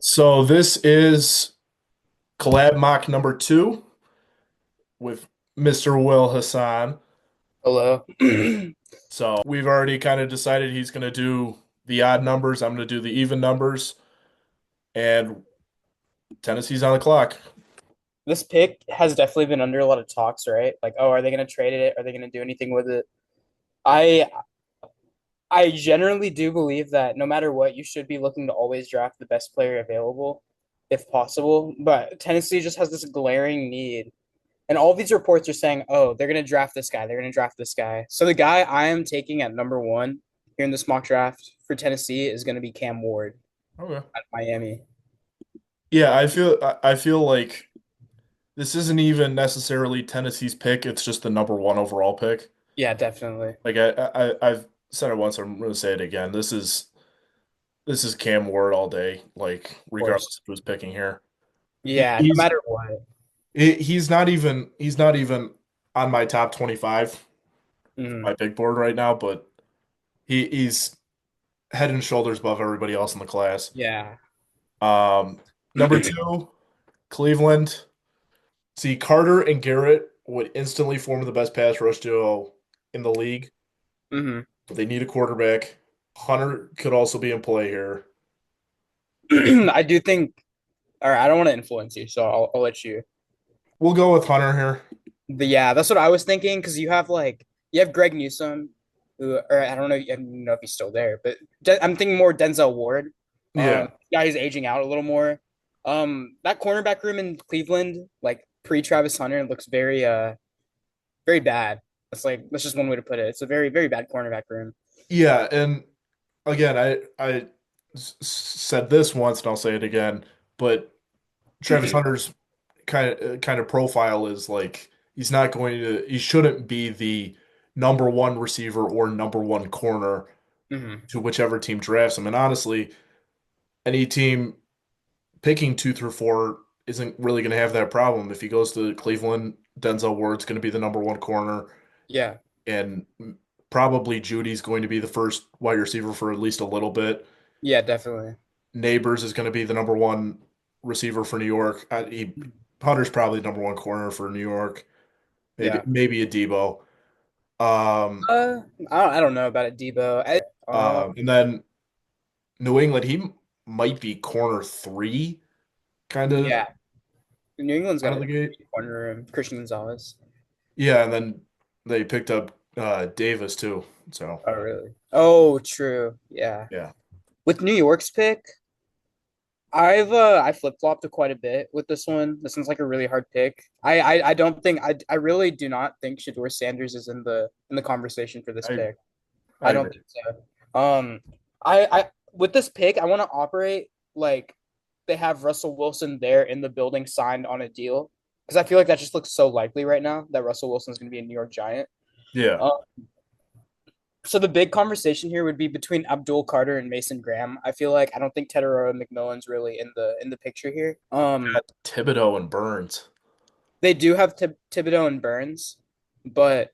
So this is collab mock number two with Mr. Will Hassan. Hello. So we've already kind of decided he's going to do the odd numbers. I'm going to do the even numbers, and Tennessee's on the clock. This pick has definitely been under a lot of talks, right? Like, oh, are they going to trade it? Are they going to do anything with it? I I generally do believe that no matter what, you should be looking to always draft the best player available, if possible. But Tennessee just has this glaring need, and all these reports are saying, oh, they're going to draft this guy. They're going to draft this guy. So the guy I am taking at number one here in this mock draft for Tennessee is going to be Cam Ward Okay. at Miami. Yeah, I feel like this isn't even necessarily Tennessee's pick. It's just the number one overall pick. Yeah, definitely. Like I've said it once. I'm going to say it again. This is Cam Ward all day. Like Of course. regardless of who's picking here, Yeah, no he's matter what. he's not even on my top 25, Mhm. my big board right now, but he's head and shoulders above everybody else in the class. Yeah. Um, Number two, Cleveland. See, Carter and Garrett would instantly form the best pass rush duo in the league, hmm but they need a quarterback. Hunter could also be in play here. I do think, all right, I don't want to influence you, so I'll let you. We'll go with Hunter here. Yeah, that's what I was thinking because you have Greg Newsome, who, or I don't know if he's still there, but I'm thinking more Denzel Ward. Yeah. Yeah, he's aging out a little more. That cornerback room in Cleveland, like pre Travis Hunter, looks very bad. That's just one way to put it. It's a very bad cornerback room. Yeah, and again, I said this once and I'll say it again, but Travis Hunter's kind of profile is like he shouldn't be the number one receiver or number one corner hmm to whichever team drafts him. And honestly, any team picking two through four isn't really going to have that problem. If he goes to Cleveland, Denzel Ward's going to be the number one corner, Yeah, and probably Judy's going to be the first wide receiver for at least a little bit. yeah, definitely. Neighbors is going to be the number one receiver for New York. Hunter's probably the number one corner for New York. Maybe Yeah. maybe a Debo. Um, I don't know about it, Debo. and then New England, he might be corner three, kind of Yeah, New England's out got of a the gate. great corner room. Christian Gonzalez. Yeah, and then they picked up Davis too. So Oh, really? Oh, true. Yeah. yeah, With New York's pick, I flip-flopped quite a bit with this one. This one's like a really hard pick. I don't think I really do not think Shador Sanders is in the conversation for this I pick. I I don't agree. think so. I with this pick, I want to operate like they have Russell Wilson there in the building signed on a deal because I feel like that just looks so likely right now that Russell Wilson is going to be a New York Giant. Yeah, Uh, so the big conversation here would be between Abdul Carter and Mason Graham. I don't think Tedero McMillan's really in the picture here. got Thibodeau and Burns. They do have Thibodeau and Burns, but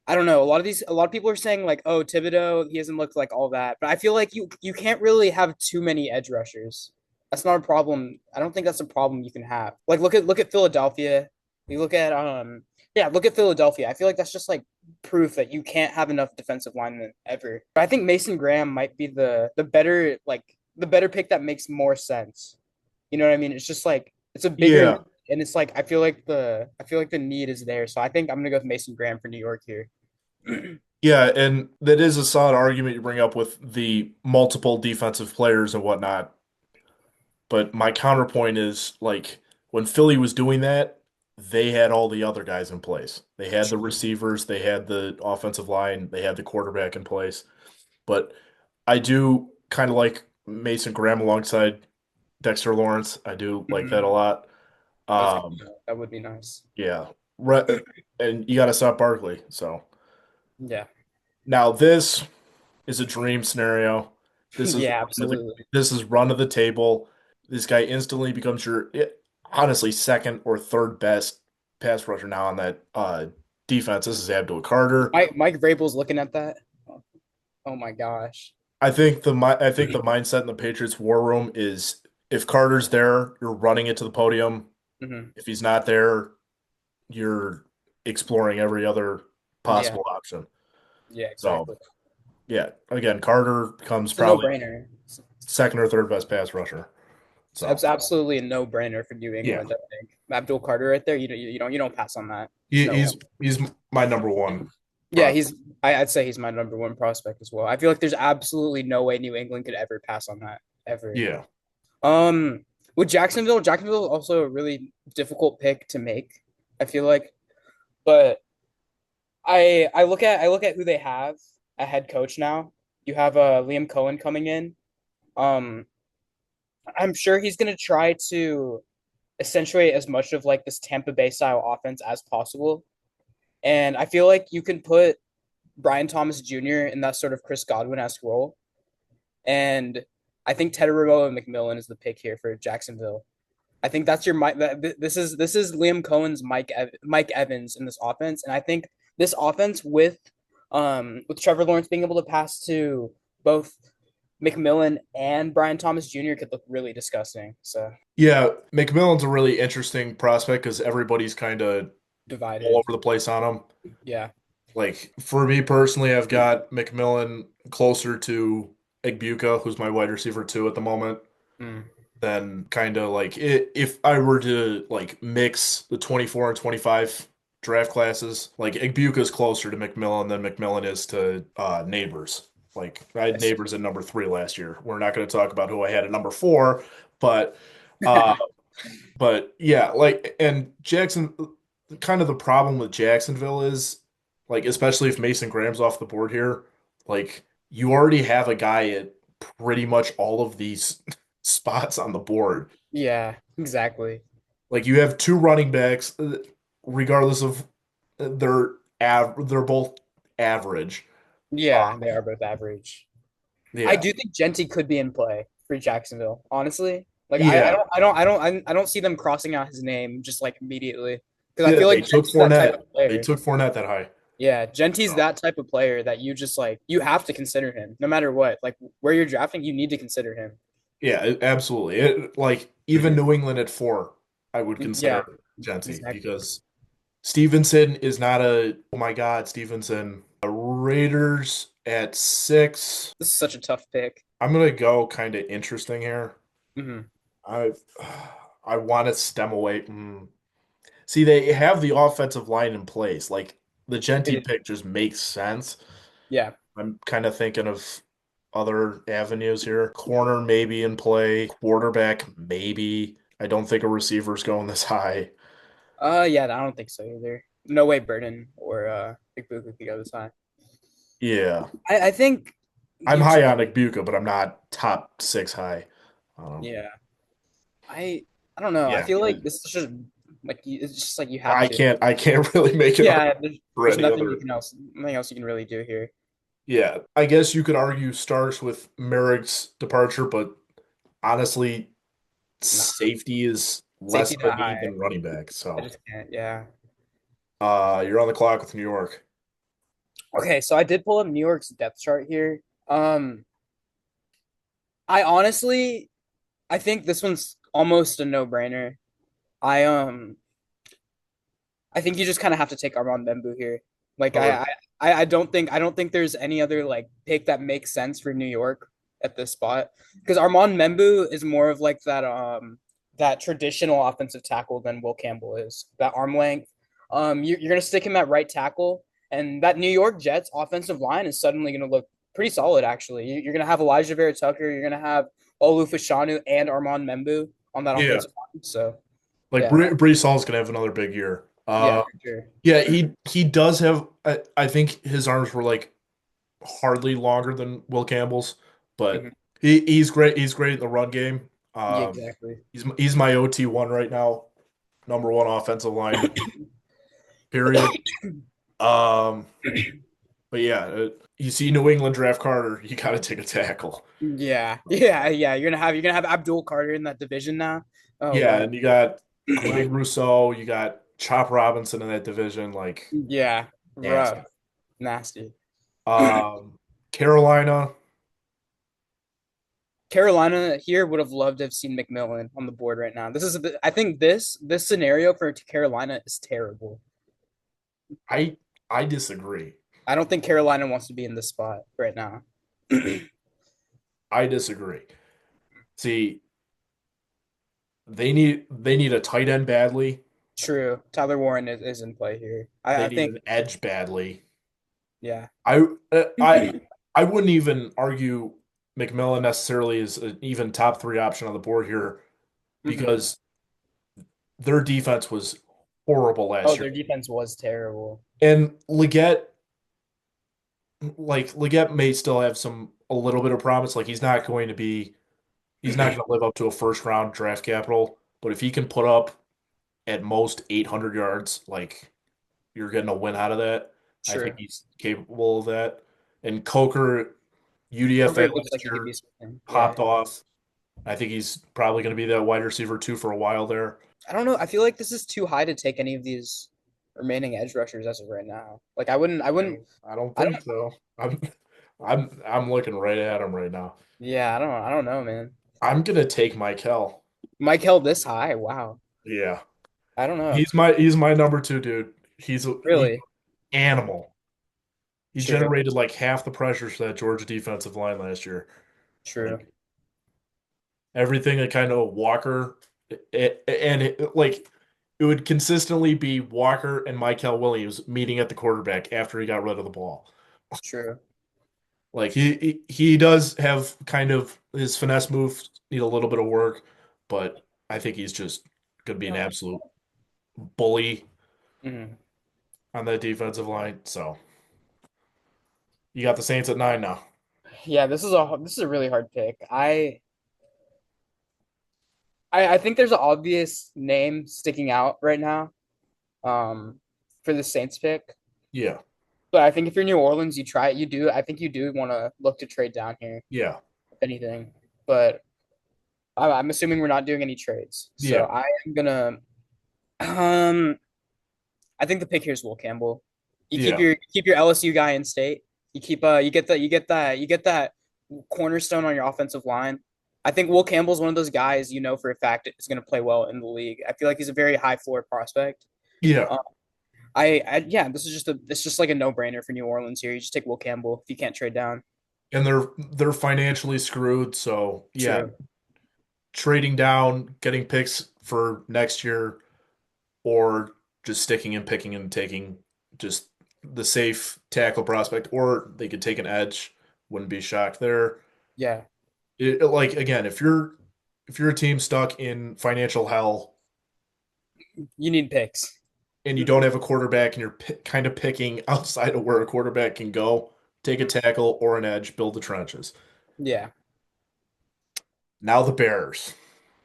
I don't know. A lot of people are saying like, oh, Thibodeau, he hasn't looked like all that. But I feel like you can't really have too many edge rushers. That's not a problem. I don't think that's a problem you can have. Like look at Philadelphia. You look at yeah, look at Philadelphia. I feel like that's just like proof that you can't have enough defensive linemen ever. But I think Mason Graham might be the better pick that makes more sense. You know what I mean? It's just like it's a bigger Yeah, need, and it's like I feel like the need is there. So I think I'm gonna go with Mason Graham for New York here. yeah, and that is a solid argument you bring up with the multiple defensive players and whatnot. But my counterpoint is like when Philly was doing that, they had all the other guys in place. They had the receivers, they had the offensive line, they had the quarterback in place. But I do kind of like Mason Graham alongside Dexter Lawrence. I do like that a Mhm. lot. That's Um, that would be nice. yeah. And you got to stop Barkley. So Yeah. now this is a dream scenario. This is Yeah, run of the, absolutely. this is run of the table. This guy instantly becomes your honestly second or third best pass rusher now on that defense. This is Abdul Carter. Mike Vrabel's looking at that. Oh my gosh. I think the mindset in the Patriots war room is if Carter's there, you're running it to the podium. Hmm. If he's not there, you're exploring every other Yeah, possible option. yeah, So, exactly. yeah, again, Carter comes It's a probably no-brainer. second or third best pass rusher. So, It's absolutely a no-brainer for New yeah, England. I think Abdul Carter right there. You don't pass on that. There's he, no way. he's my number one Yeah, prospect. I'd say he's my number one prospect as well. I feel like there's absolutely no way New England could ever pass on that ever. Yeah, Um, with Jacksonville also a really difficult pick to make. I feel like, but I look at who they have a head coach now. You have Liam Cohen coming in. Um, I'm sure he's gonna try to accentuate as much of like this Tampa Bay style offense as possible. And I feel like you can put Brian Thomas Jr. in that sort of Chris Godwin-esque role. And I think Tedero McMillan is the pick here for Jacksonville. I think that's your Mike. This is Liam Cohen's Mike Evans in this offense, and I think this offense with Trevor Lawrence being able to pass to both McMillan and Brian Thomas Jr. could look really disgusting. So yeah. McMillan's a really interesting prospect because everybody's kind of all divided. over the place on him. Yeah. Like for me personally, I've got McMillan closer to Egbuka, who's my wide receiver two at the moment. Mm. Then kind of like if I were to like mix the 24 and 25 draft classes, like Igbuka's closer to McMillan than McMillan is to Neighbors. Like I had Yes. Neighbors at number three last year. We're not going to talk about who I had at number four, but uh but yeah, like and Jackson kind of the problem with Jacksonville is like especially if Mason Graham's off the board here, like you already have a guy at pretty much all of these spots on the board. Yeah, exactly. Like you have two running backs, regardless of they're both average. Yeah, they are both average. I Yeah, do think Genty could be in play for Jacksonville, honestly. Like yeah. I don't see them crossing out his name just like immediately because I Yeah, feel like they took Genty's that type Fournette. of They player. took Fournette that high. Yeah, Genty's So that type of player that you just like you have to consider him no matter what. Like where you're drafting, you need to consider him. yeah, absolutely. Like even New England at four, I would Yeah, consider Genty exactly. because Stevenson is not a oh my God, Stevenson. Raiders at six. This is such a tough pick. I'm gonna go kind of interesting here. Hmm. I I want to stem away. See, they have the offensive line in place. Like the It Genty is. pick just makes sense. Yeah. I'm kind of thinking of other avenues here. Corner maybe in play. Quarterback maybe. I don't think a receiver's going this high. Yeah, I don't think so either. No way Burden or Big Book could go this high. Yeah. I think I'm you high just on Igbuka, but I'm not top six high. yeah. I I don't know. I Yeah. feel like this is just it's just like you have I to. can't really make an Yeah, argument for there's any other. nothing else you can really do here. Yeah. I guess you could argue starts with Merrick's departure, but honestly, Nah, safety is less safety of a that need high. than running back. I So just can't. Yeah. you're on the clock with New York. Okay, so I did pull up New York's depth chart here. Um, I honestly, I think this one's almost a no-brainer. I I think you just kind of have to take Armand Bembu here. Like Okay. I don't think there's any other like pick that makes sense for New York at this spot because Armand Membu is more of like that traditional offensive tackle than Will Campbell is. That arm length. You're gonna stick him at right tackle, and that New York Jets offensive line is suddenly gonna look pretty solid. Actually, you're gonna have Elijah Vera Tucker. You're gonna have Olu Fashanu and Armand Membu on that Yeah. offensive line. So Like yeah, Brees Hall's gonna have another big year. yeah, for sure. Yeah, he does have. I think his arms were like hardly longer than Will Campbell's, but Mhm. he's great. He's great in the run game. Yeah, exactly. He's my OT one right now, number one offensive lineman. Period. Um, but yeah, you see New England draft Carter, you got to take a tackle. Yeah, yeah. You're gonna have Abdul Carter in that division now. Oh Yeah, man. and you got Greg Rousseau, you got Chop Robinson in that division, like Yeah, rough, nasty. nasty. Um, Carolina, Carolina here would have loved to have seen McMillan on the board right now. I think this scenario for Carolina is terrible. I I disagree. I don't think Carolina wants to be in this spot right now. I disagree. See, they need a tight end badly. True. Tyler Warren is in play here. They I need think, an edge badly. yeah. I uh, I I wouldn't even argue McMillan necessarily is an even top three option on the board here hmm because their defense was horrible Oh, last year. their defense was terrible. And Leggett may still have a little bit of promise. Like he's not going to live up to a first round draft capital, but if he can put up at most 800 yards, like you're getting a win out of that. I think True. he's capable of that. And Coker, UDFA Coker looks last like he could be year, something. Yeah. popped off. I think he's probably going to be that wide receiver too for a while there. I don't know. I feel like this is too high to take any of these remaining edge rushers as of right now. Like I don't I think don't, so. I'm looking right at him right now. yeah, I don't know, man. I'm gonna take Michael. Mike held this high. Wow. Yeah, I don't know. he's my number two dude. He's Really? animal. He True. generated like half the pressures for that Georgia defensive line last year. True. Like everything that kind of Walker like it would consistently be Walker and Michael Williams meeting at the quarterback after he got rid of the ball. True. Like he does have kind of his finesse moves need a little bit of work, but I think he's just gonna be an absolute bully Mhm. on that defensive line. So you got the Saints at 9 now. Yeah, this is a really hard pick. I think there's an obvious name sticking out right now, for the Saints pick. Yeah, But I think if you're New Orleans, you try it. You do. I think you do want to look to trade down here, yeah, if anything. But I'm assuming we're not doing any trades. So yeah, I am gonna. Um, I think the pick here is Will Campbell. yeah, You keep your LSU guy in state. You get that cornerstone on your offensive line. I think Will Campbell's one of those guys you know for a fact is going to play well in the league. I feel like he's a very high floor prospect. yeah. Uh, yeah, this is just like a no brainer for New Orleans here. You just take Will Campbell if you can't trade down. And they're financially screwed, so yeah, True. trading down, getting picks for next year, or just sticking and picking and taking just the safe tackle prospect, or they could take an edge. Wouldn't be shocked there. Yeah, Like again, if you're a team stuck in financial hell you need picks. and you don't have a quarterback and you're kind of picking outside of where a quarterback can go, take a tackle or an edge, build the trenches. Yeah. Now the Bears,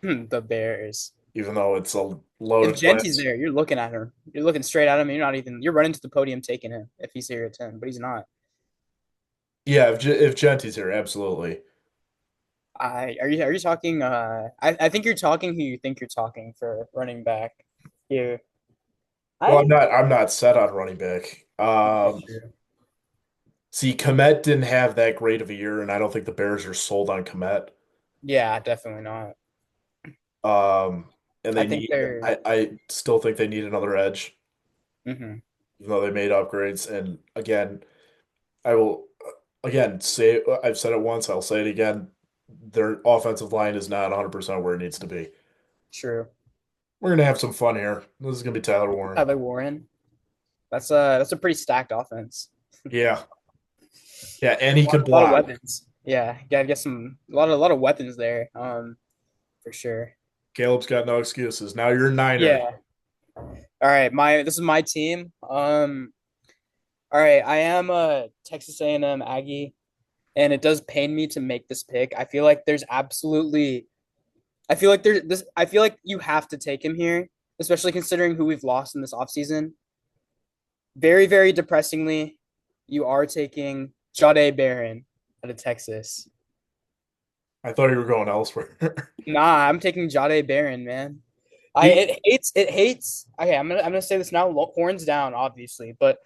The Bears. even though it's a If loaded Genty's class. there, you're looking at her. You're looking straight at him. You're not even. You're running to the podium taking him if he's here at 10, but he's not. Yeah, if Genty's here, absolutely. Are you talking? I think you're talking who you think you're talking for running back here. Well, I I'm not set on running back. That's true. See, Komet didn't have that great of a year, and I don't think the Bears are sold on Komet. Yeah, definitely not. And I think they're. I still think they need another edge, hmm even though they made upgrades. And again, I will again say I've said it once, I'll say it again. Their offensive line is not 100% where it needs to be. True. We're gonna have some fun here. This is gonna be Tyler Warren. Tyler Warren. That's a pretty stacked offense. Yeah, yeah, and he can A lot of block. weapons. Yeah, gotta get a lot of weapons there. For sure. Caleb's got no excuses. Now you're a Niner. Yeah. All right, my this is my team. All right, I am a Texas A&M Aggie, and it does pain me to make this pick. I feel like there's this. I feel like you have to take him here, especially considering who we've lost in this offseason. Very, very depressingly, you are taking Jade Barron out of Texas. I thought you were going elsewhere. Nah, I'm taking Jade Barron, man. He It hates. Okay, I'm gonna say this now, horns down, obviously, but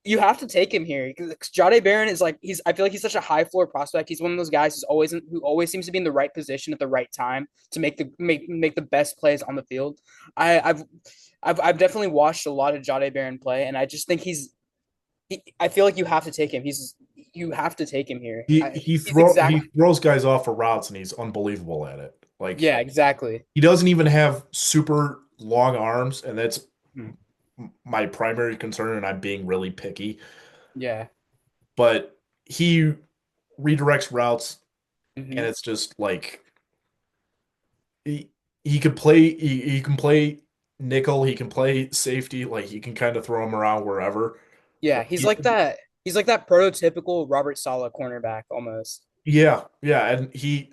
you have to take him here because Jade Barron is like he's. I feel like he's such a high floor prospect. He's one of those guys who always seems to be in the right position at the right time to make the best plays on the field. I've definitely watched a lot of Jade Barron play, and I just think I feel like you have to take him. You have to take him here. He's He exact. throws guys off for routes and he's unbelievable at it. Like Yeah, exactly. he doesn't even have super long arms, and that's Hmm. my primary concern, and I'm being really picky. Yeah. But he redirects routes, and Hmm. it's just like he he can play nickel, he can play safety, like you can kind of throw him around wherever. Yeah, Like he, He's like that prototypical Robert Saleh cornerback almost. yeah, yeah, and he,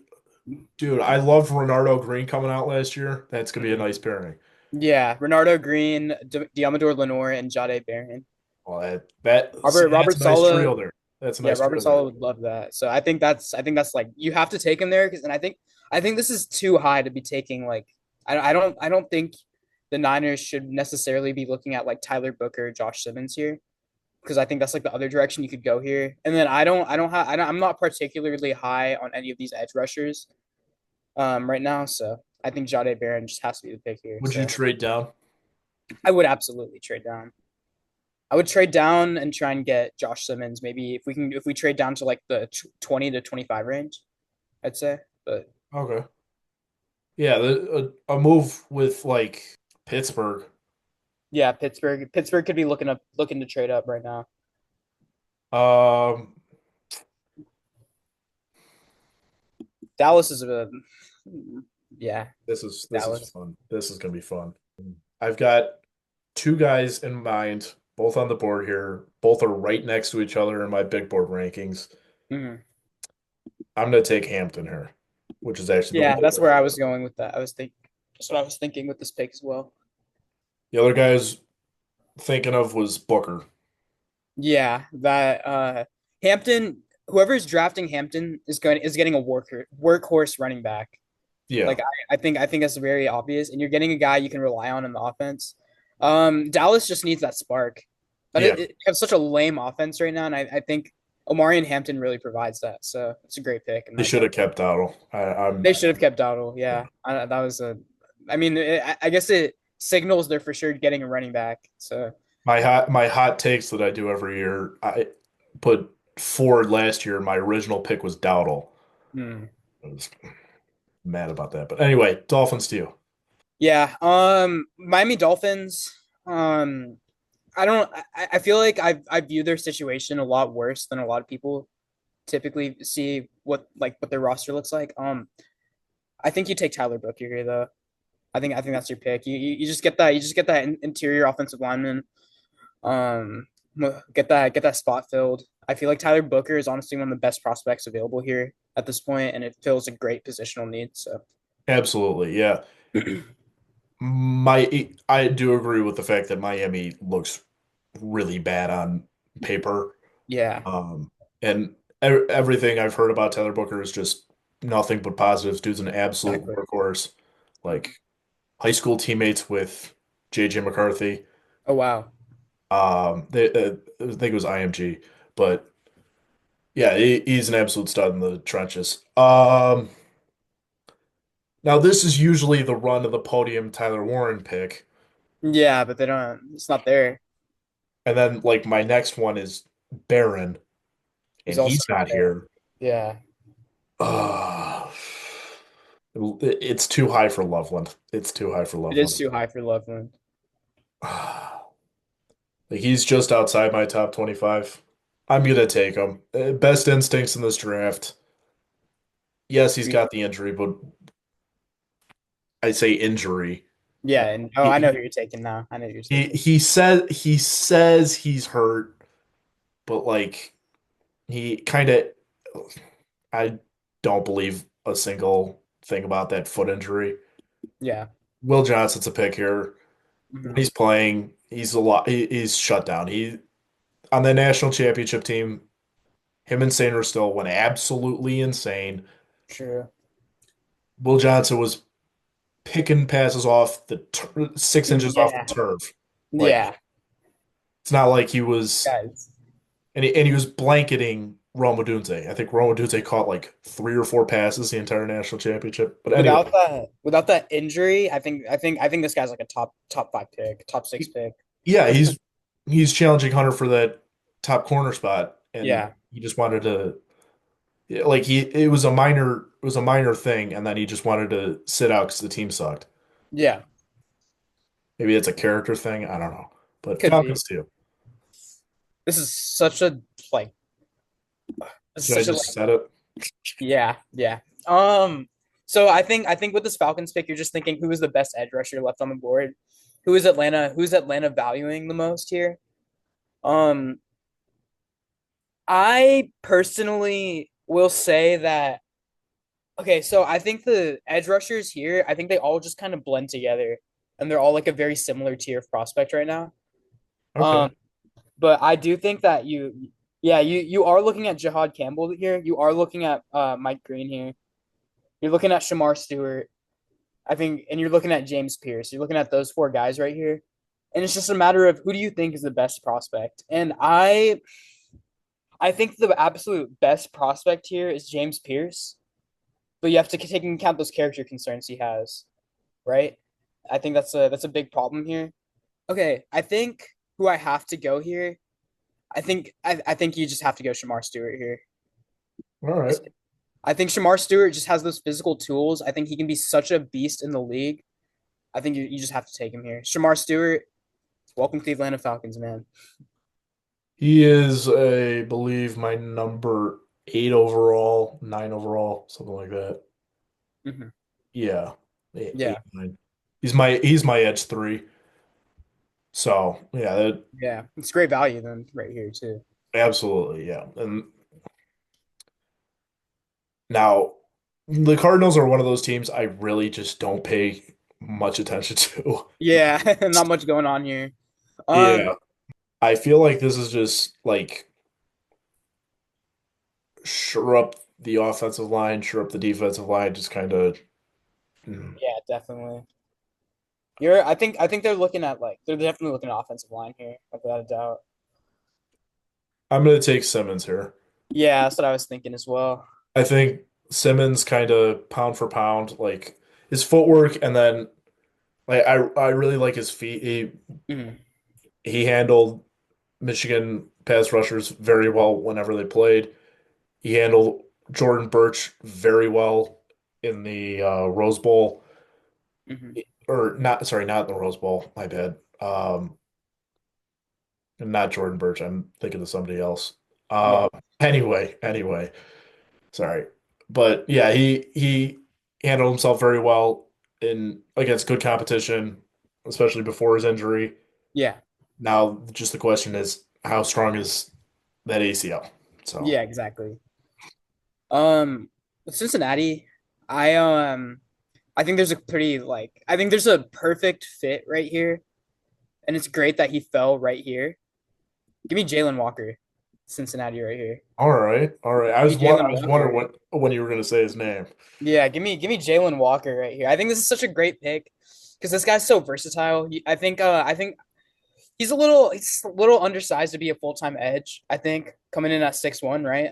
dude, I loved Renardo Green coming out last year. That's gonna be a Mhm. nice pairing. Yeah, Renardo Green, Diamador Lenore, and Jade Barron. Well, see, that's Robert a nice Saleh, trio there. That's a yeah, nice Robert trio there. Saleh would love that. So I think that's like you have to take him there because, and I think this is too high to be taking. Like I don't think the Niners should necessarily be looking at like Tyler Booker, Josh Simmons here because I think that's like the other direction you could go here. And then I'm not particularly high on any of these edge rushers right now, so I think Jade Barron just has to be the pick here. Would you So trade down? I would absolutely trade down. I would trade down and try and get Josh Simmons. Maybe if we trade down to like the 20 to 25 range, I'd say. But Okay. Yeah, a move with like Pittsburgh. yeah, Pittsburgh could be looking to trade up right now. Um, Dallas is a yeah, this is Dallas. fun. This is gonna be fun. I've got two guys in mind, both on the board here. Both are right next to each other in my big board rankings. Mhm. I'm gonna take Hampton here, which is actually the Yeah, lower that's where I of was the board. going with that. That's what I was thinking with this pick as well. The other guy I was thinking of was Booker. Yeah, that Hampton, whoever's drafting Hampton is getting a workhorse running back. Yeah, Like I think that's very obvious, and you're getting a guy you can rely on in the offense. Dallas just needs that spark, but yeah. it have such a lame offense right now, and I think Omari and Hampton really provides that. So it's a great pick in They my should opinion. have kept Dowdle. They should have kept Dowdle. Yeah. Yeah, that was a. I mean, I guess it signals they're for sure getting a running back. So My hot takes that I do every year. I put Ford last year. My original pick was Dowdle. hmm. I was mad about that, but anyway, Dolphins to you. Yeah, Miami Dolphins. Um, I don't. I feel like I view their situation a lot worse than a lot of people typically see what their roster looks like. I think you take Tyler Booker here though. I think that's your pick. You just get that interior offensive lineman. Um, get that spot filled. I feel like Tyler Booker is honestly one of the best prospects available here at this point, and it fills a great positional need. So Absolutely, yeah. I do agree with the fact that Miami looks really bad on paper. yeah, Um, and everything I've heard about Tyler Booker is just nothing but positives. Dude's an absolute exactly. workhorse. Like high school teammates with JJ McCarthy. Oh wow. I think it was IMG, but yeah, he's an absolute stud in the trenches. Now this is usually the run of the podium Tyler Warren pick, Yeah, but they don't. It's not there. and then like my next one is Barron, He's and also he's not not there. here. Yeah, Uh, it's too high for Loveland. It's too high for it is Loveland. too high for Loveland. Like he's just outside my top 25. I'm gonna take him. Best instincts in this draft. Yes, he's got the injury, but I say injury. Yeah, and oh, I know who you're taking now. I know who you're taking. He says he's hurt, but like he kind of I don't believe a single thing about that foot injury. Yeah. Will Johnson's a pick here. When Hmm. he's playing, he's a lot. He's shut down. He on the national championship team. Him and Sainer went absolutely insane. True. Will Johnson was picking passes off the 6 inches off the Yeah. turf. Like Yeah. It's not like he was guys. and he was blanketing Rome Odunze. I think Rome Odunze caught like 3 or 4 passes the entire national championship. But anyway, Without that injury, I think this guy's like a top five pick, top six pick. yeah, he's challenging Hunter for that top corner spot, and Yeah, he just wanted to like he it was a minor thing, and then he just wanted to sit out because the team sucked. yeah, Maybe it's a character thing. I don't know. But could be. Falcons too. This is such a like, this is Should I such a just set it? yeah, yeah. Um, so I think with this Falcons pick, you're just thinking who is the best edge rusher left on the board? Who's Atlanta valuing the most here? Um, I personally will say that okay, so I think the edge rushers here, I think they all just kind of blend together and they're all like a very similar tier of prospect right now. Okay. Um, but I do think that you are looking at Jahad Campbell here. You are looking at Mike Green here. You're looking at Shamar Stewart. I think, and you're looking at James Pierce. You're looking at those four guys right here. And it's just a matter of who do you think is the best prospect? And I think the absolute best prospect here is James Pierce, but you have to take into account those character concerns he has, right? I think that's a big problem here. Okay, I think who I have to go here. I think you just have to go Shamar Stewart here. All right. I think Shamar Stewart just has those physical tools. I think he can be such a beast in the league. I think you just have to take him here. Shamar Stewart, welcome to the Atlanta Falcons, man. He is, I believe, my number 8 overall, 9 overall, something like that. Hmm. Yeah, eight, Yeah, 9. He's my edge three. So yeah, yeah, it's great value then right here too. absolutely, yeah. And now the Cardinals are one of those teams I really just don't pay much attention to. Yeah, not much going on here. Um, Yeah, I feel like this is just like shore up the offensive line, shore up the defensive line, just kind of. yeah, definitely. I think they're definitely looking at offensive line here, without a doubt. I'm gonna take Simmons here. Yeah, that's what I was thinking as well. I think Simmons kind of pound for pound, like his footwork, and then like I really like his feet. Mhm. He handled Michigan pass rushers very well whenever they played. He handled Jordan Birch very well in the Rose Bowl, Hmm. or not. Sorry, not in the Rose Bowl. My bad. Not Jordan Birch. I'm thinking of somebody else. Yeah, Anyway, sorry, but yeah, he handled himself very well in against good competition, especially before his injury. yeah, Now, just the question is, how strong is that ACL? So, yeah, exactly. With Cincinnati, I think there's a pretty I think there's a perfect fit right here, and it's great that he fell right here. Give me Jalen Walker, Cincinnati right here. all right, all right. I Give was me I Jalen was wondering Walker. when you were going to say his name. Yeah, give me Jalen Walker right here. I think this is such a great pick because this guy's so versatile. I think he's a little undersized to be a full time edge. I think coming in at 6'1", right?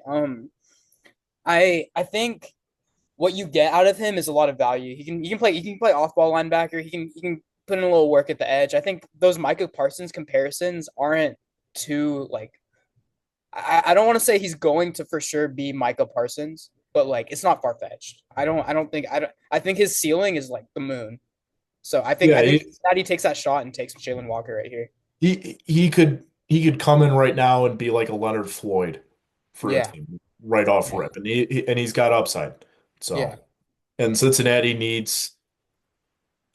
I think what you get out of him is a lot of value. He can play off ball linebacker. He can put in a little work at the edge. I think those Micah Parsons comparisons aren't too like I don't want to say he's going to for sure be Micah Parsons, but like it's not far fetched. I think his ceiling is like the moon. So I think Yeah, I think Cincinnati takes that shot and takes Jalen Walker right here. he could come in right now and be like a Leonard Floyd for a Yeah, team right off yeah, rip, and he's got upside. So, yeah, and Cincinnati needs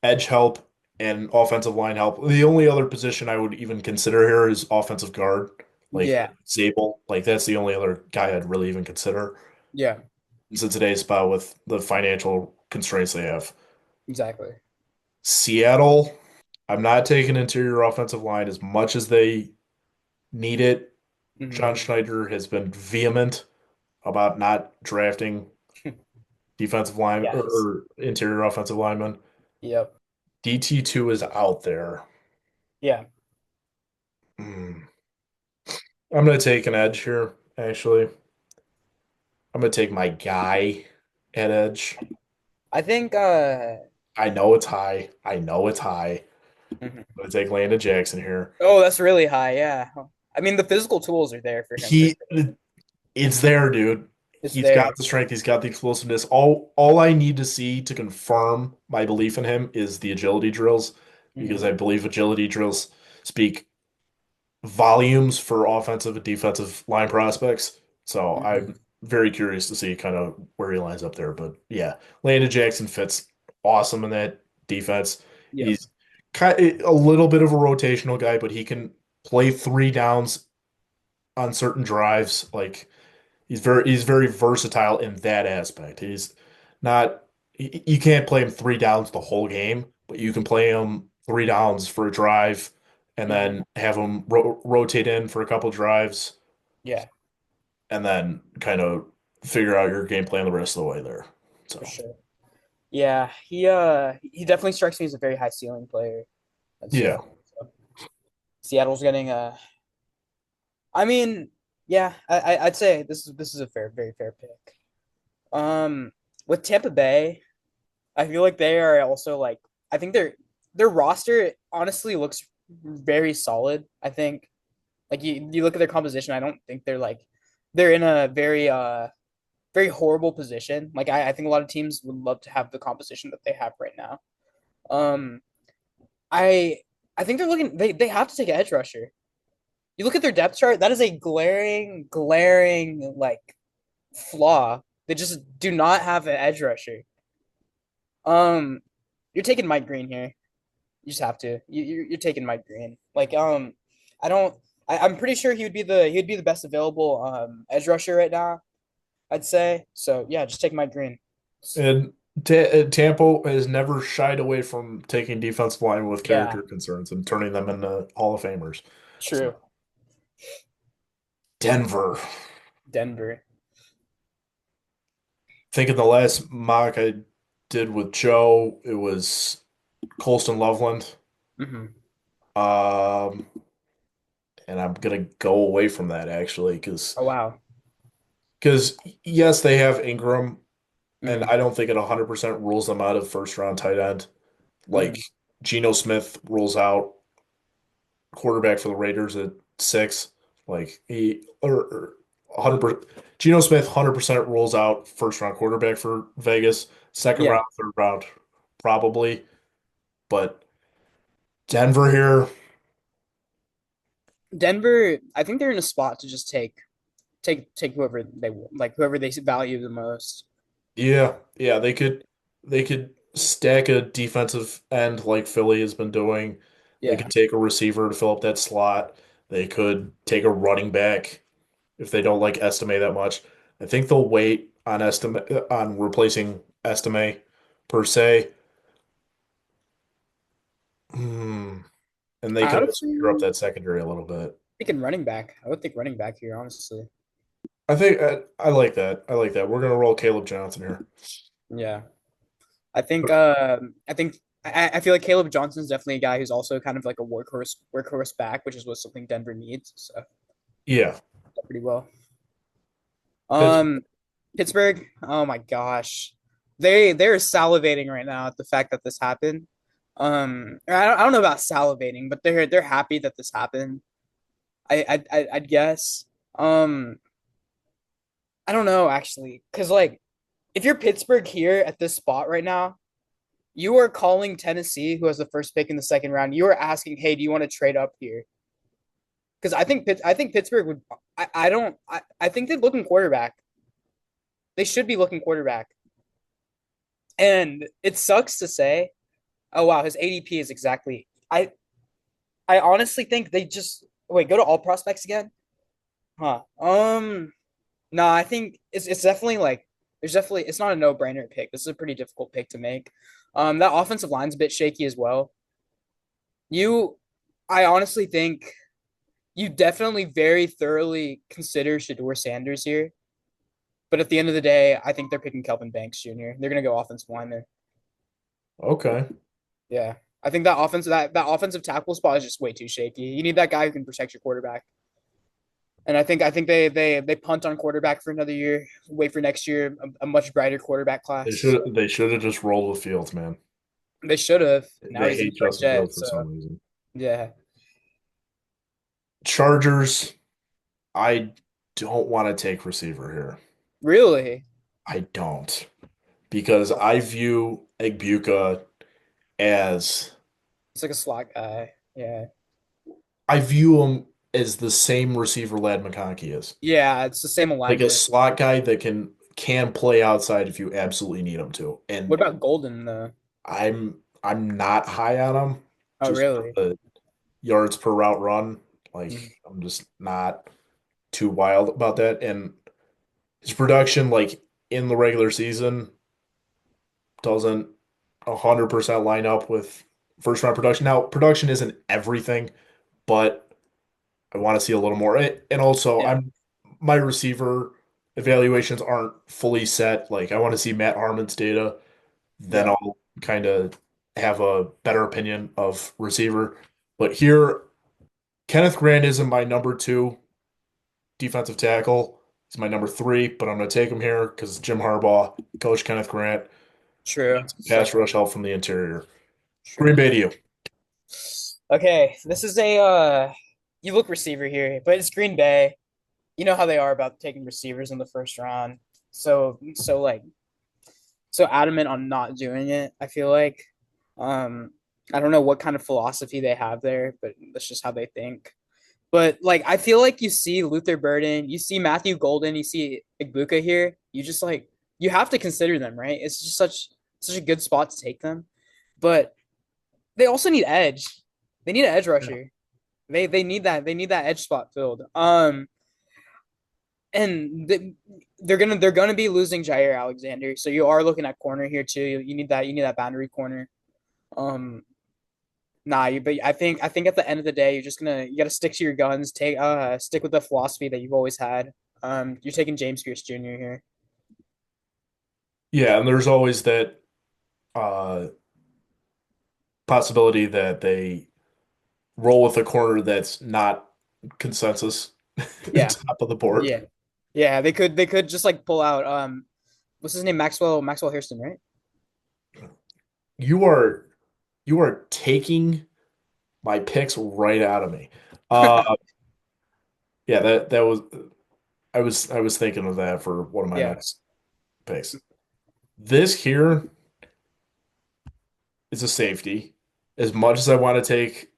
edge help and offensive line help. The only other position I would even consider here is offensive guard, like yeah, Zabel. Like that's the only other guy I'd really even consider yeah, in Cincinnati's spot with the financial constraints they have. exactly. Seattle, I'm not taking interior offensive line as much as they need it. Hmm. John Schneider has been vehement about not drafting defensive line Yes. or interior offensive linemen. Yep. DT2 is out there. Yeah. Hmm. I'm gonna take an edge here, actually. I'm gonna take my guy at edge. I think I know it's high. I know it's high. mhm. I'm gonna take Landon Jackson here. Oh, that's really high. Yeah. I mean, the physical tools are there for him for He sure. It's there, dude. It's He's got there. the strength, he's got the explosiveness. All I need to see to confirm my belief in him is the agility drills, because Hmm. I believe agility drills speak volumes for offensive and defensive line prospects. So Hmm. I'm very curious to see kind of where he lines up there. But yeah, Landon Jackson fits awesome in that defense. Yep. He's kind a little bit of a rotational guy, but he can play three downs on certain drives. Like he's very versatile in that aspect. He's not you can't play him three downs the whole game, but you can play him three downs for a drive and Hmm. then have him rotate in for a couple drives Yeah, and then kind of figure out your game plan the rest of the way there. for So, sure. Yeah, he definitely strikes me as a very high ceiling player. I'd yeah. say. So, Seattle's getting I mean, yeah, I'd say this is a very fair pick. Um, with Tampa Bay, I feel like they are also like I think their roster honestly looks very solid. I think like you look at their composition, I don't think they're in a very horrible position. Like I think a lot of teams would love to have the composition that they have right now. Um, I I think they have to take an edge rusher. You look at their depth chart, that is a glaring like flaw. They just do not have an edge rusher. Um, you're taking Mike Green here. You just have to. You're taking Mike Green. Like I don't. I'm pretty sure he would be the best available edge rusher right now. I'd say so. Yeah, just take Mike Green. And Tampa has never shied away from taking defensive line with Yeah, character concerns and turning them into Hall of Famers. true. So, Denver. Denver. Think of the last mock I did with Joe, it was Colston Loveland. Hmm. Um, and I'm gonna go away from that actually Oh wow. because yes, they have Ingram, and Hmm. I don't think it 100% rules them out of first round tight end. Like Hmm. Geno Smith rules out quarterback for the Raiders at 6. Like he or 100%. Geno Smith 100% rules out first round quarterback for Vegas. Second Yeah, round, third round, probably. But Denver here, Denver. I think they're in a spot to just take whoever they like, whoever they value the most. yeah, they could stack a defensive end like Philly has been doing. They Yeah. could take a receiver to fill up that slot. They could take a running back if they don't like Estime that much. I think they'll wait on replacing Estime per se. Hmm. And they I could would also gear up say that secondary a little bit. thinking running back. I would think running back here, honestly. I think I like that. I like that. We're gonna roll Caleb Johnson here. Yeah. I think I feel like Caleb Johnson's definitely a guy who's also kind of like a workhorse back, which is what something Denver needs. So Yeah. pretty well. Pitts- Um, Pittsburgh. Oh my gosh, they're salivating right now at the fact that this happened. I don't know about salivating, but they're happy that this happened. I'd guess. Um, I don't know actually, because like if you're Pittsburgh here at this spot right now, you are calling Tennessee, who has the first pick in the second round. You are asking, hey, do you want to trade up here? Because I think Pittsburgh would. I don't. I think they're looking quarterback. They should be looking quarterback. And it sucks to say, oh wow, his ADP is exactly. I honestly think they just wait. Go to all prospects again, huh? No, I think it's definitely like there's definitely it's not a no brainer pick. This is a pretty difficult pick to make. That offensive line's a bit shaky as well. You, I honestly think you definitely very thoroughly consider Shador Sanders here. But at the end of the day, I think they're picking Kelvin Banks Jr. They're gonna go offensive lineman. Okay. Yeah. I think that offensive tackle spot is just way too shaky. You need that guy who can protect your quarterback. And I think they punt on quarterback for another year. Wait for next year, a much brighter quarterback class. They should have just rolled with Fields, man. They should have. Now They he's in hate the Justin Jet, Fields for so some reason. yeah. Chargers, I don't want to take receiver here. Really? I don't. Because I view Egbuka as It's like a slot guy. Yeah. I view him as the same receiver Lad McConkey is. Yeah, it's the same Like a alignment. slot guy that can play outside if you absolutely need him to. What And about Golden though? I'm not high on him Oh, just for really? the yards per route run. Mhm. Like I'm just not too wild about that. And his production, like in the regular season, doesn't 100% line up with first round production. Now, production isn't everything, but I want to see a little more. And also, Yeah. my receiver evaluations aren't fully set. Like I want to see Matt Harmon's data, then Yeah. I'll kind of have a better opinion of receiver. But here, Kenneth Grant isn't my number two defensive tackle. He's my number three, but I'm going to take him here because Jim Harbaugh, Coach Kenneth Grant, True. pass So rush help from the interior. Green true. Bay to you. Okay, this is a you look receiver here, but it's Green Bay. You know how they are about taking receivers in the first round. So adamant on not doing it. I feel like um I don't know what kind of philosophy they have there, but that's just how they think. But like I feel like you see Luther Burden, you see Matthew Golden, you see Igbuka here. You just like you have to consider them, right? It's just such a good spot to take them. But they also need edge. They need an edge Yeah. rusher. They need that edge spot filled. And they're gonna be losing Jair Alexander, so you are looking at corner here too. You need that boundary corner. Um, but I think at the end of the day, you gotta stick to your guns. Stick with the philosophy that you've always had. You're taking James Pierce Jr. here. Yeah, and there's always that uh possibility that they roll with a corner that's not consensus Yeah, top of the board. yeah, yeah. They could just like pull out what's his name, Maxwell Hairston, right? You are you are taking my picks right out of me. Uh yeah, that was I was thinking of that for one of my Yeah, next picks. This here is a safety. As much as I want to take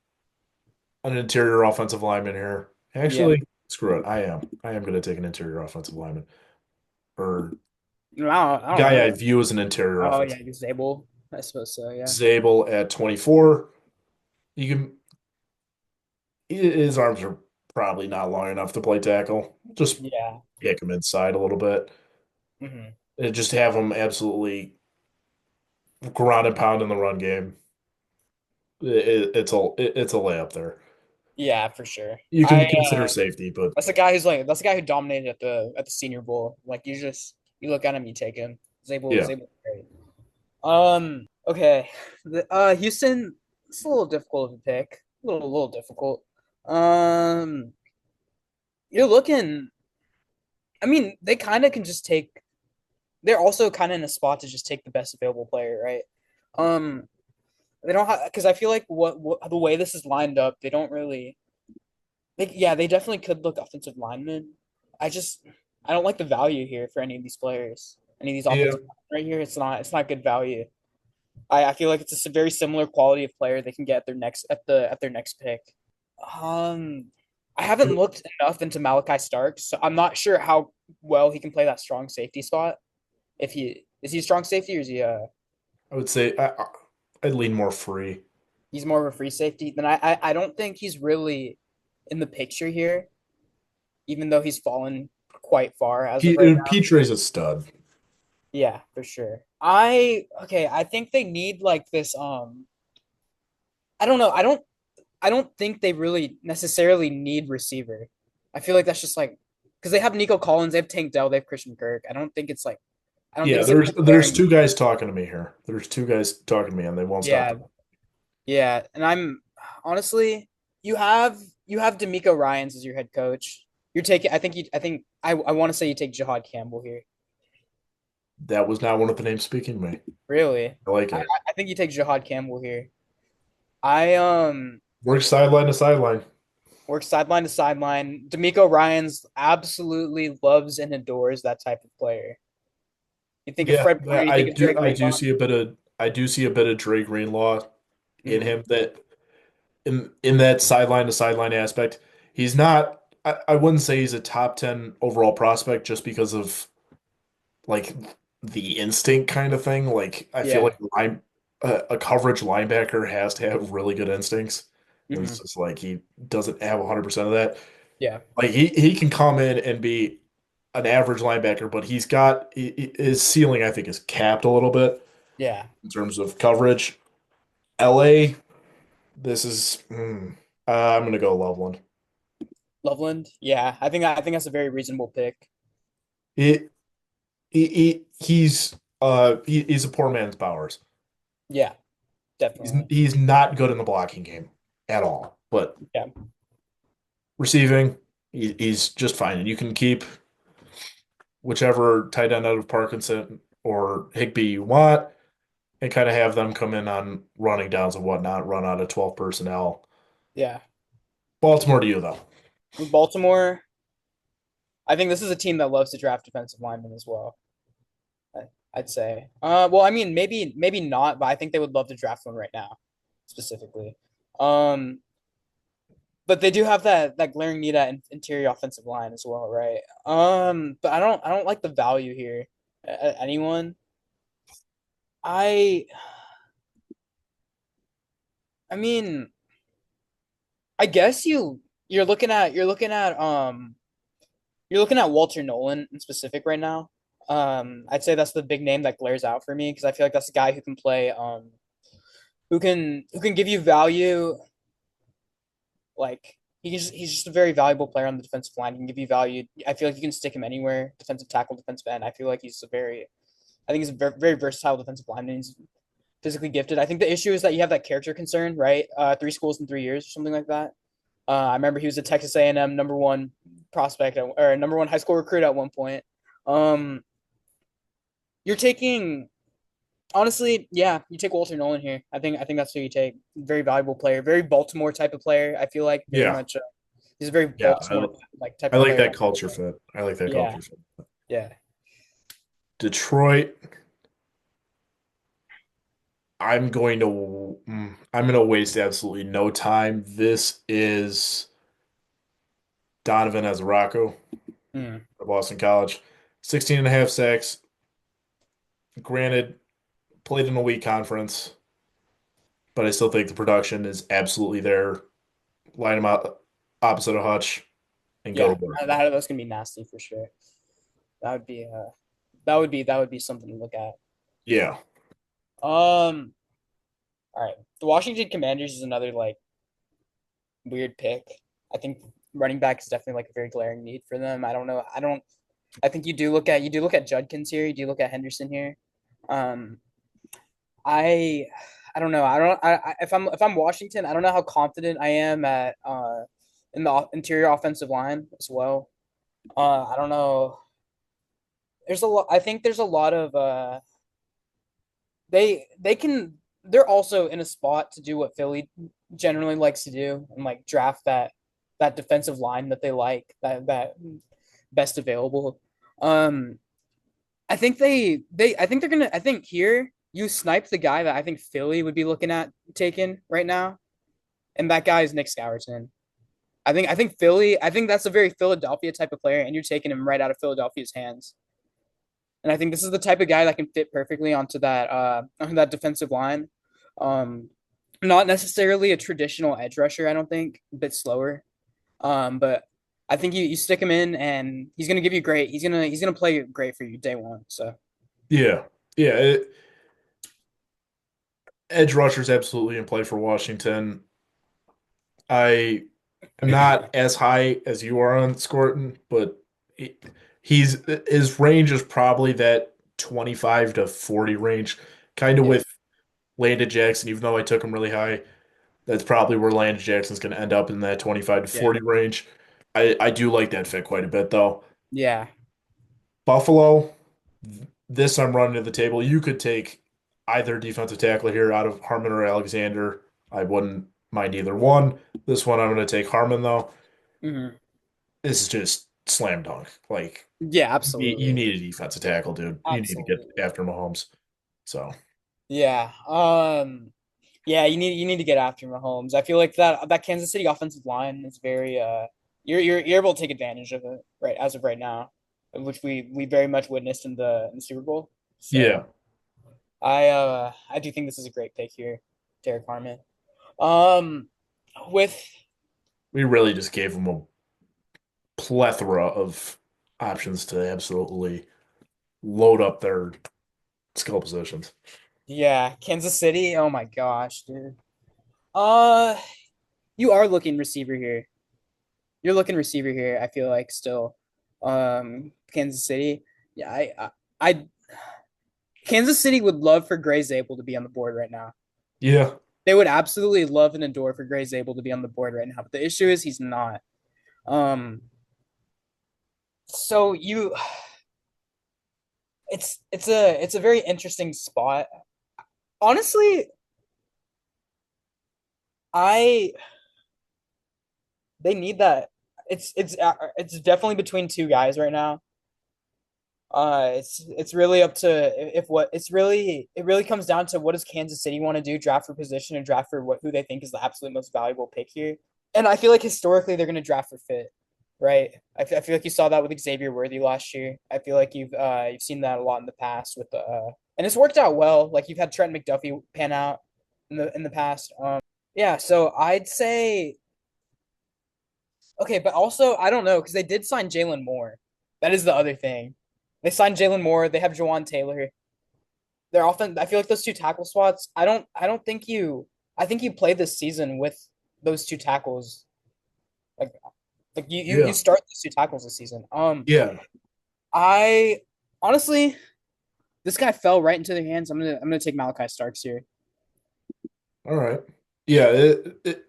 an interior offensive lineman here, yeah. actually, screw it. I am going to take an interior offensive lineman or No, I don't guy I know. view as an interior Oh yeah, offensive. Zabel. I suppose so. Yeah, Zabel at 24. You can his arms are probably not long enough to play tackle. Just yeah. kick him inside a little bit Hmm. and just have him absolutely ground and pound in the run game. It's a layup there. Yeah, for sure. You can consider safety, but That's the guy who dominated at the Senior Bowl. Like you look at him, you take him. yeah. Zabel's great. Okay. Houston, it's a little difficult of a pick. A little difficult. Um, you're looking. I mean, they kind of can just take. They're also kind of in a spot to just take the best available player, right? Um, they don't have because I feel like what the way this is lined up, they don't really. Yeah, they definitely could look offensive linemen. I just I don't like the value here for any of these players. Any of these Yeah. offensive linemen right here, it's not good value. I feel like it's a very similar quality of player they can get at their next pick. Um, I haven't looked enough into Malachi Starks, so I'm not sure how well he can play that strong safety spot. If he is he a strong safety or is he I would say I'd lean more free. he's more of a free safety? Then I don't think he's really in the picture here, even though he's fallen quite far as of right now. Petre's a stud. Yeah, for sure. I think they need like this I don't know. I don't think they really necessarily need receiver. I feel like that's just like because they have Nico Collins, they have Tank Dell, they have Christian Kirk. I don't think Yeah, it's like there's glaring. two guys talking to me here. There's two guys talking to me, and they won't stop. Yeah, Yeah, and I'm honestly, you have you have D'Amico Ryans as your head coach. You're taking. I want to say you take Jahad Campbell here. That was not one of the names speaking to me. Really, I like I it. I think you take Jahad Campbell here. I Work sideline to sideline. work sideline to sideline. D'Amico Ryans absolutely loves and adores that type of player. You think of Yeah, Fred Warner, you think of Dre I do Greenlaw. see a bit of Dre Greenlaw in Mm, him that in that sideline to sideline aspect. He's not I wouldn't say he's a top 10 overall prospect just because of like the instinct kind of thing. Like I feel yeah. like a coverage linebacker has to have really good instincts. And it's Hmm. just like he doesn't have 100% of that. Yeah. Like he can come in and be an average linebacker, but his ceiling I think is capped a little bit Yeah. in terms of coverage. LA, this is I'm gonna go Loveland. Loveland. Yeah. I think that's a very reasonable pick. He, he's a poor man's Bowers. Yeah, definitely. He's not good in the blocking game at all. But Yeah. receiving, he's just fine. And you can keep whichever tight end out of Parkinson or Higby you want and kind of have them come in on running downs and whatnot, run out of 12 personnel. Yeah. Baltimore to you though. Baltimore, I think this is a team that loves to draft defensive linemen as well. I'd say. Well, I mean, maybe not, but I think they would love to draft one right now, specifically. Um, but they do have that glaring need at interior offensive line as well, right? But I don't like the value here. Anyone? I I mean, I guess you're looking at Walter Nolan in specific right now. I'd say that's the big name that glares out for me because I feel like that's a guy who can play, who can give you value. Like he's just a very valuable player on the defensive line. He can give you value. I feel like you can stick him anywhere, defensive tackle, defensive end. I feel like I think he's a very, very versatile defensive lineman. He's physically gifted. I think the issue is that you have that character concern, right? 3 schools in 3 years or something like that. I remember he was a Texas A&M number one prospect or number one high school recruit at one point. Um, you're taking honestly, yeah, you take Walter Nolan here. I think that's who you take. Very valuable player, very Baltimore type of player. I feel like very Yeah. much. He's a very Yeah. Baltimore like type I of like player. that culture fit. I like that Yeah, culture fit. yeah. Detroit, I'm going to waste absolutely no time. This is Donovan Azarako Mm. of Boston College. 16 and a half sacks. Granted, played in a weak conference, but I still think the production is absolutely there. Line him out opposite of Hutch and go Yeah, to work. that's gonna be nasty for sure. That would be that would be something to look at. Yeah. All right. The Washington Commanders is another like weird pick. I think running back is definitely like a very glaring need for them. I don't know. I think you do look at Judkins here. You do look at Henderson here. Um, I I don't know. If I'm Washington, I don't know how confident I am at in the interior offensive line as well. I don't know. There's a lot. I think there's a lot of they're also in a spot to do what Philly generally likes to do and like draft that defensive line that they like that best available. Um, I think here you snipe the guy that I think Philly would be looking at taking right now, and that guy is Nick Scourton. I think that's a very Philadelphia type of player, and you're taking him right out of Philadelphia's hands. And I think this is the type of guy that can fit perfectly onto that defensive line. Um, not necessarily a traditional edge rusher, I don't think, a bit slower. But I think you stick him in and he's gonna give you great. He's gonna play great for you day one. So Yeah. Yeah. Edge rusher's absolutely in play for Washington. I am not as high as you are on Scorton, but he- his range is probably that 25 to 40 range, kind of yeah, with Landon Jackson, even though I took him really high. That's probably where Landon Jackson's going to end up in that 25 to Yeah. 40 range. I do like that fit quite a bit, though. Yeah. Buffalo, this I'm running to the table. You could take either defensive tackle here out of Harmon or Alexander. I wouldn't mind either one. This one I'm going to take Harmon, though. Hmm. This is just slam dunk. Like, Yeah, you absolutely. need a defensive tackle, dude. You need to get Absolutely. after Mahomes. So, Yeah. Yeah, you need to get after Mahomes. I feel like that Kansas City offensive line is very you're able to take advantage of it right as of right now, which we very much witnessed in the Super Bowl. So yeah, I do think this is a great pick here, Derek Harmon. Um with we really just gave him a plethora of options to absolutely load up their skill positions. Yeah, Kansas City. Oh my gosh, dude. Uh you are looking receiver here. You're looking receiver here, I feel like still. Kansas City. Yeah, I Kansas City would love for Gray Zabel to be on the board right now. Yeah, They would absolutely love and adore for Gray Zabel to be on the board right now. But the issue is he's not. Um, so you it's a very interesting spot. Honestly, I they need that. It's definitely between two guys right now. It's really up to if what it really comes down to what does Kansas City want to do, draft for position and draft for what who they think is the absolute most valuable pick here. And I feel like historically they're going to draft for fit, right? I feel like you saw that with Xavier Worthy last year. I feel like you've seen that a lot in the past with the and it's worked out well. Like you've had Trent McDuffie pan out in the past. Yeah, so I'd say okay, but also I don't know because they did sign Jalen Moore. That is the other thing. They signed Jalen Moore. They have Jawan Taylor. They're often. I feel like those two tackle spots. I don't think you. I think you play this season with those two tackles. Like you yeah, start those two tackles this season. yeah. I honestly, this guy fell right into their hands. I'm gonna take Malachi Starks here. All right. Yeah,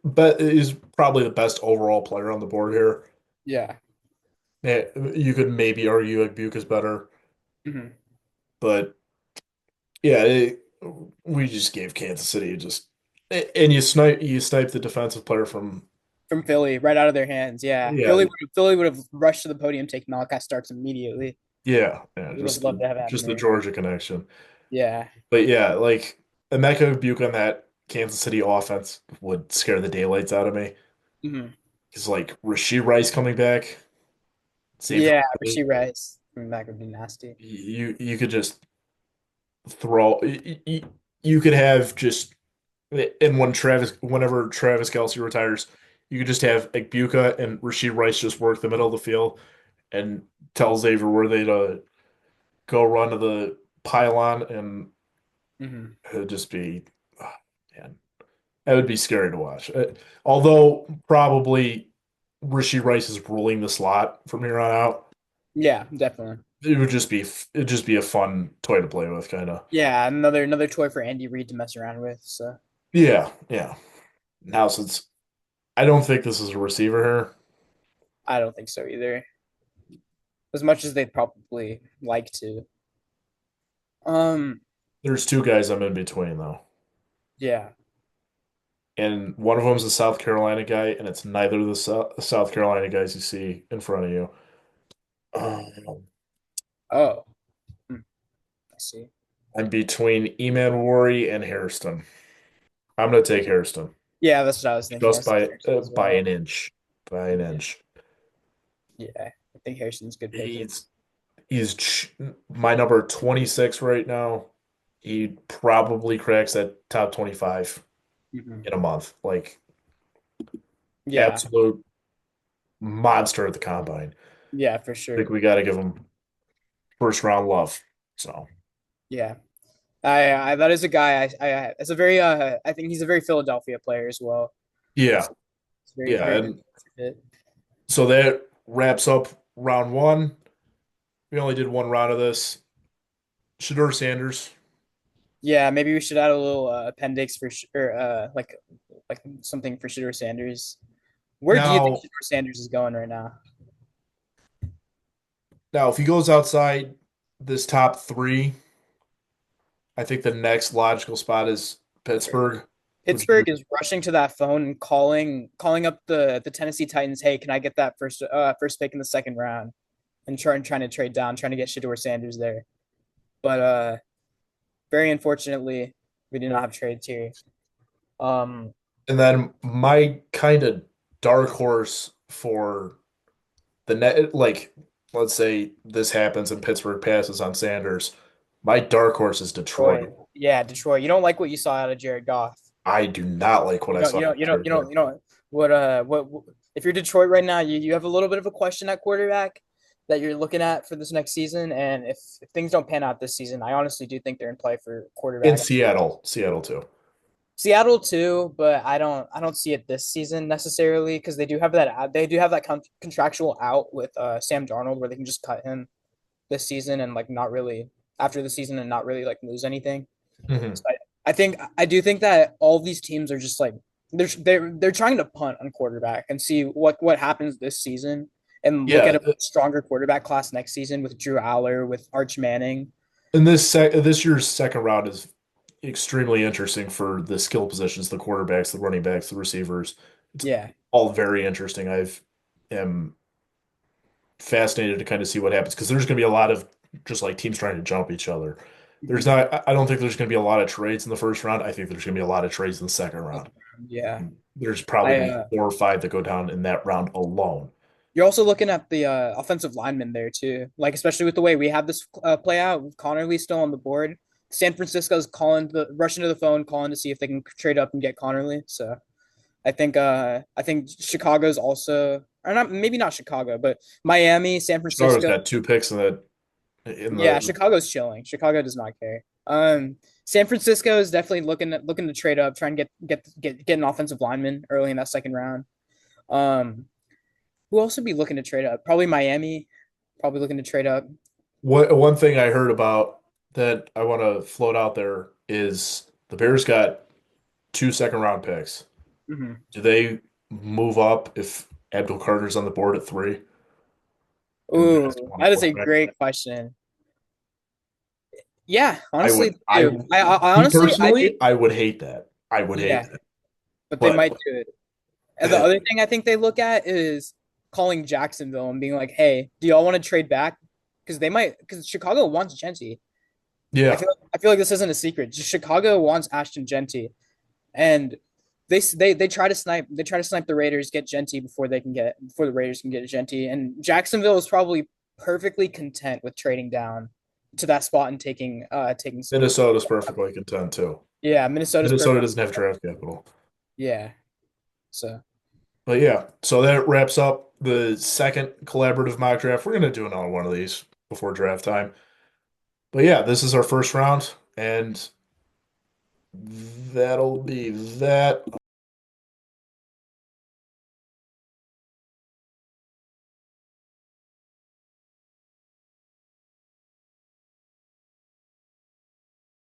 but he's probably the best overall player on the board here. Yeah. Yeah, you could maybe argue like Buke is better, Hmm. but yeah, we just gave Kansas City just and you snipe the defensive player from From Philly, right out of their hands. Yeah, yeah, Philly would have rushed to the podium, take Malachi Starks immediately. yeah, Would have loved to have had him just the there. Georgia connection. Yeah. But yeah, like Emeka Buke on that Kansas City offense would scare the daylights out of me. Hmm. Because like Rasheed Rice coming back, save Yeah, Philly, Rasheed Rice coming back would be nasty. you could just throw you could have just and whenever Travis Kelce retires, you could just have Igbukah and Rasheed Rice just work the middle of the field and tell Xavier where they to go run to the pylon and Hmm. it'd just be oh, man, that would be scary to watch. Although probably Rasheed Rice is ruling the slot from here on out. Yeah, definitely. It'd just be a fun toy to play with, kind of. Yeah, another toy for Andy Reid to mess around with. So Yeah, yeah. Now since I don't think this is a receiver here. I don't think so either. As much as they'd probably like to. Um, There's two guys I'm in between though, yeah. and one of them's a South Carolina guy, and it's neither of the South Carolina guys you see in front of you. Um, Oh, hmm, I see. I'm between Eman Worry and Hairston. I'm gonna take Hairston Yeah, that's what I was thinking. I just was thinking Harrison as by well. an inch, by an Yeah, inch. yeah. I think Harrison's a good pick here. He's he's my number 26 right now. He probably cracks that top 25 Hmm. in a month. Like Yeah, absolute monster at the combine. yeah, for I think sure. we got to give him first round love. So Yeah, I that is a guy. it's a very I think he's a very Philadelphia player as well. yeah, So it's very yeah, very good and fit. so that wraps up round one. We only did one round of this. Shador Sanders. Yeah, maybe we should add a little appendix for sure. Like something for Shedeur Sanders. Where do you think Now, Shedeur Sanders is going right now? now if he goes outside this top three, I think the next logical spot is Pittsburgh. Would you Pittsburgh is rushing to that phone and calling up the Tennessee Titans. Hey, can I get that first pick in the second round? And trying to trade down, trying to get Shedeur Sanders there. But very unfortunately, we do not have trades here. Um, And then my kind of dark horse for the net, like, let's say this happens and Pittsburgh passes on Sanders. My dark horse is Detroit. Detroit. Yeah, Detroit. You don't like what you saw out of Jared Goff. I do not like what You I don't. saw. You don't. You don't. You don't. You don't. What? If you're Detroit right now, you have a little bit of a question at quarterback that you're looking at for this next season. And if things don't pan out this season, I honestly do think they're in play for In quarterback. Seattle too. Seattle too, but I don't see it this season necessarily because they do have that contractual out with Sam Darnold where they can just cut him this season and like not really after the season and not really like lose anything. Hmm. So I do think that all these teams are just like they're trying to punt on quarterback and see what happens this season and look Yeah, at a stronger quarterback class next season with Drew Aller with Arch Manning. and this year's second round is extremely interesting for the skill positions, the quarterbacks, the running backs, the receivers. It's Yeah. all very interesting. I've am fascinated to kind of see what happens because there's going to be a lot of just like teams trying to jump each other. There's Mhm. not, I don't think there's going to be a lot of trades in the first round. I think there's going to be a lot of trades in the second round. Yeah. There's probably I going to be 4 or 5 that go down in that round alone. You're also looking at the offensive linemen there too, like especially with the way we have this play out with Connerly still on the board. San Francisco's rushing to the phone, calling to see if they can trade up and get Connerly. So I think Chicago's also, or not, maybe not Chicago, but Miami, San Chicago's Francisco. got 2 picks in Yeah, the Chicago's chilling. Chicago does not care. San Francisco is definitely looking to trade up, try and get an offensive lineman early in that second round. Um, who else would be looking to trade up? Probably Miami. Probably looking to trade up. one thing I heard about that I want to float out there is the Bears got 2 second round picks. Hmm. Do they move up if Abdul Carter's on the board at 3 and the Giants Ooh, want a that is a quarterback? great question. Yeah, I honestly, would, they I, do. I me honestly, I do. personally, I would hate that. I would hate Yeah, that. but they But might do it. And the other thing I think they look at is calling Jacksonville and being like, "Hey, do y'all want to trade back?" Because Chicago wants Genty. yeah, I feel like this isn't a secret. Just Chicago wants Ashton Genty, and they try to snipe the Raiders, get Genty before the Raiders can get Genty, and Jacksonville is probably perfectly content with trading down to that spot and taking some. Minnesota's perfectly content too. Yeah, Minnesota's Minnesota perfect. doesn't have draft capital. Yeah, so But yeah, so that wraps up the second collaborative mock draft. We're gonna do another one of these before draft time. But yeah, this is our first round, and that'll be that.